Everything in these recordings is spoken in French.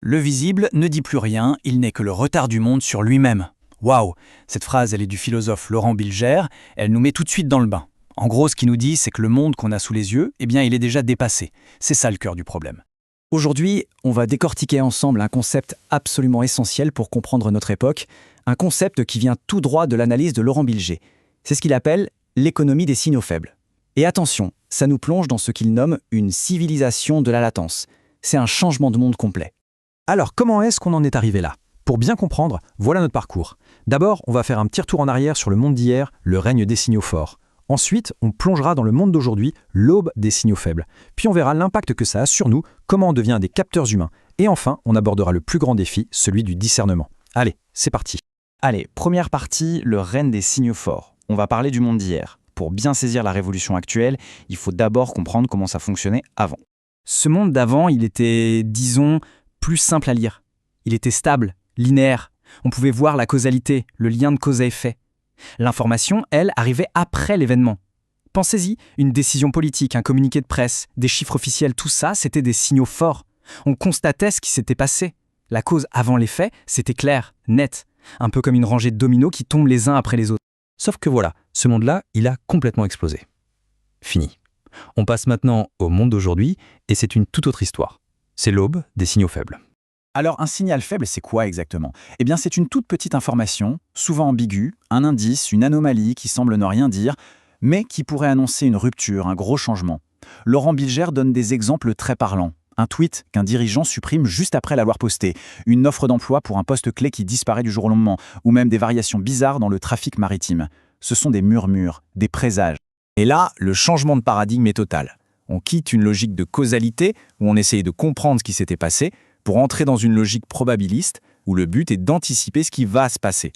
Le visible ne dit plus rien, il n'est que le retard du monde sur lui-même. Waouh! Cette phrase, elle est du philosophe Laurent Bilger, elle nous met tout de suite dans le bain. En gros, ce qu'il nous dit, c'est que le monde qu'on a sous les yeux, il est déjà dépassé. C'est ça le cœur du problème. Aujourd'hui, on va décortiquer ensemble un concept absolument essentiel pour comprendre notre époque, un concept qui vient tout droit de l'analyse de Laurent Bilger. C'est ce qu'il appelle l'économie des signaux faibles. Et attention, ça nous plonge dans ce qu'il nomme une civilisation de la latence. C'est un changement de monde complet. Alors, comment est-ce qu'on en est arrivé là? Pour bien comprendre, voilà notre parcours. D'abord, on va faire un petit retour en arrière sur le monde d'hier, le règne des signaux forts. Ensuite, on plongera dans le monde d'aujourd'hui, l'aube des signaux faibles. Puis on verra l'impact que ça a sur nous, comment on devient des capteurs humains. Et enfin, on abordera le plus grand défi, celui du discernement. Allez, c'est parti. Allez, première partie, le règne des signaux forts. On va parler du monde d'hier. Pour bien saisir la révolution actuelle, il faut d'abord comprendre comment ça fonctionnait avant. Ce monde d'avant, il était, disons, plus simple à lire. Il était stable, linéaire. On pouvait voir la causalité, le lien de cause à effet. L'information, elle, arrivait après l'événement. Pensez-y, une décision politique, un communiqué de presse, des chiffres officiels, tout ça, c'était des signaux forts. On constatait ce qui s'était passé. La cause avant les faits, c'était clair, net. Un peu comme une rangée de dominos qui tombent les uns après les autres. Sauf que voilà, ce monde-là, il a complètement explosé. Fini. On passe maintenant au monde d'aujourd'hui, et c'est une toute autre histoire. C'est l'aube des signaux faibles. Alors, un signal faible, c'est quoi exactement? C'est une toute petite information, souvent ambiguë, un indice, une anomalie qui semble ne rien dire, mais qui pourrait annoncer une rupture, un gros changement. Laurent Bilger donne des exemples très parlants. Un tweet qu'un dirigeant supprime juste après l'avoir posté, une offre d'emploi pour un poste clé qui disparaît du jour au lendemain, ou même des variations bizarres dans le trafic maritime. Ce sont des murmures, des présages. Et là, le changement de paradigme est total. On quitte une logique de causalité, où on essaye de comprendre ce qui s'était passé, pour entrer dans une logique probabiliste, où le but est d'anticiper ce qui va se passer.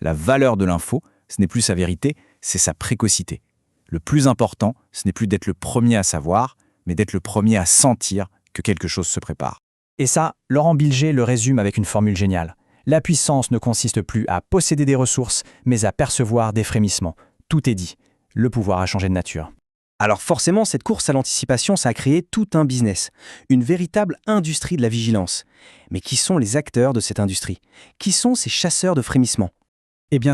La valeur de l'info, ce n'est plus sa vérité, c'est sa précocité. Le plus important, ce n'est plus d'être le premier à savoir, mais d'être le premier à sentir que quelque chose se prépare. Et ça, Laurent Bilger le résume avec une formule géniale. La puissance ne consiste plus à posséder des ressources, mais à percevoir des frémissements. Tout est dit. Le pouvoir a changé de nature. Alors forcément, cette course à l'anticipation, ça a créé tout un business, une véritable industrie de la vigilance. Mais qui sont les acteurs de cette industrie? Qui sont ces chasseurs de frémissements?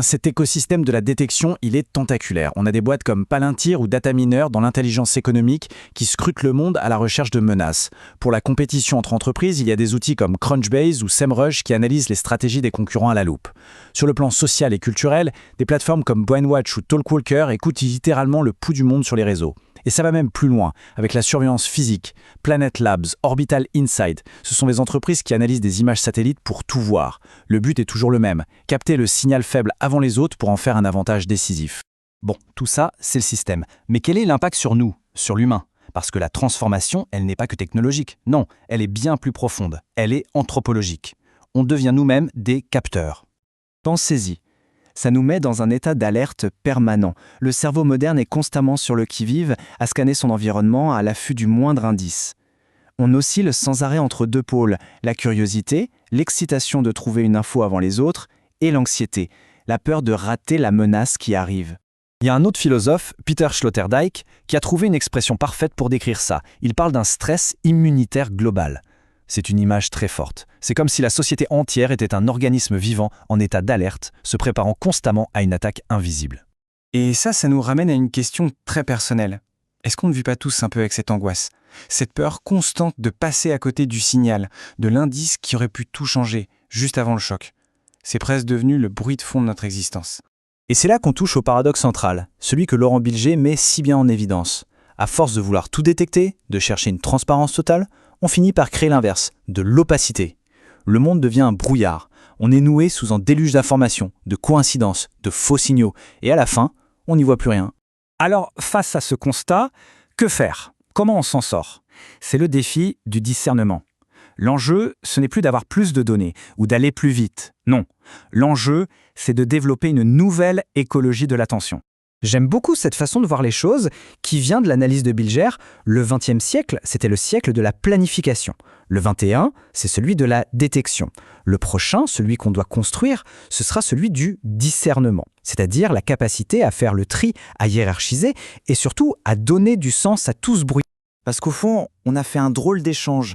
Cet écosystème de la détection, il est tentaculaire. On a des boîtes comme Palantir ou Dataminer dans l'intelligence économique qui scrutent le monde à la recherche de menaces. Pour la compétition entre entreprises, il y a des outils comme Crunchbase ou SEMrush qui analysent les stratégies des concurrents à la loupe. Sur le plan social et culturel, des plateformes comme Brainwatch ou Talkwalker écoutent littéralement le pouls du monde sur les réseaux. Et ça va même plus loin, avec la surveillance physique. Planet Labs, Orbital Insight, ce sont des entreprises qui analysent des images satellites pour tout voir. Le but est toujours le même, capter le signal faible avant les autres pour en faire un avantage décisif. Bon, tout ça, c'est le système. Mais quel est l'impact sur nous, sur l'humain? Parce que la transformation, elle n'est pas que technologique. Non, elle est bien plus profonde. Elle est anthropologique. On devient nous-mêmes des capteurs. Pensez-y. Ça nous met dans un état d'alerte permanent. Le cerveau moderne est constamment sur le qui-vive, à scanner son environnement à l'affût du moindre indice. On oscille sans arrêt entre deux pôles, la curiosité, l'excitation de trouver une info avant les autres, et l'anxiété, la peur de rater la menace qui arrive. Il y a un autre philosophe, Peter Sloterdijk, qui a trouvé une expression parfaite pour décrire ça. Il parle d'un stress immunitaire global. C'est une image très forte. C'est comme si la société entière était un organisme vivant en état d'alerte, se préparant constamment à une attaque invisible. Et ça nous ramène à une question très personnelle. Est-ce qu'on ne vit pas tous un peu avec cette angoisse? Cette peur constante de passer à côté du signal, de l'indice qui aurait pu tout changer, juste avant le choc. C'est presque devenu le bruit de fond de notre existence. Et c'est là qu'on touche au paradoxe central, celui que Laurent Bilger met si bien en évidence. À force de vouloir tout détecter, de chercher une transparence totale, on finit par créer l'inverse, de l'opacité. Le monde devient un brouillard. On est noué sous un déluge d'informations, de coïncidences, de faux signaux. Et à la fin, on n'y voit plus rien. Alors, face à ce constat, que faire? Comment on s'en sort? C'est le défi du discernement. L'enjeu, ce n'est plus d'avoir plus de données ou d'aller plus vite. Non. L'enjeu, c'est de développer une nouvelle écologie de l'attention. J'aime beaucoup cette façon de voir les choses qui vient de l'analyse de Bilger. Le XXe siècle, c'était le siècle de la planification. Le XXI, c'est celui de la détection. Le prochain, celui qu'on doit construire, ce sera celui du discernement, c'est-à-dire la capacité à faire le tri, à hiérarchiser et surtout à donner du sens à tout ce bruit. Parce qu'au fond, on a fait un drôle d'échange.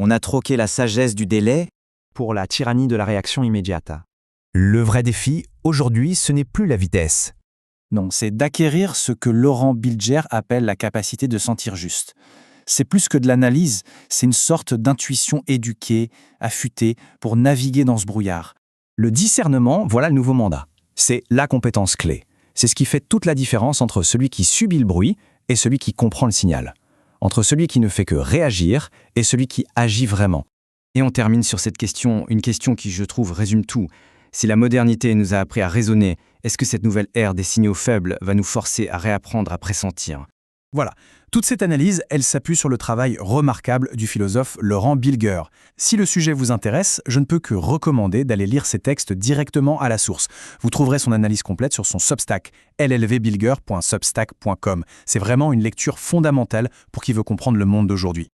On a troqué la sagesse du délai. Pour la tyrannie de la réaction immédiate. Le vrai défi, aujourd'hui, ce n'est plus la vitesse. Non, c'est d'acquérir ce que Laurent Bilger appelle la capacité de sentir juste. C'est plus que de l'analyse, c'est une sorte d'intuition éduquée, affûtée, pour naviguer dans ce brouillard. Le discernement, voilà le nouveau mandat. C'est la compétence clé. C'est ce qui fait toute la différence entre celui qui subit le bruit et celui qui comprend le signal. Entre celui qui ne fait que réagir et celui qui agit vraiment. Et on termine sur cette question, une question qui, je trouve, résume tout. Si la modernité nous a appris à raisonner, est-ce que cette nouvelle ère des signaux faibles va nous forcer à réapprendre à pressentir ? Voilà, toute cette analyse, elle s'appuie sur le travail remarquable du philosophe Laurent Bilger. Si le sujet vous intéresse, je ne peux que recommander d'aller lire ses textes directement à la source. Vous trouverez son analyse complète sur son Substack, llvbilger.substack.com. C'est vraiment une lecture fondamentale pour qui veut comprendre le monde d'aujourd'hui.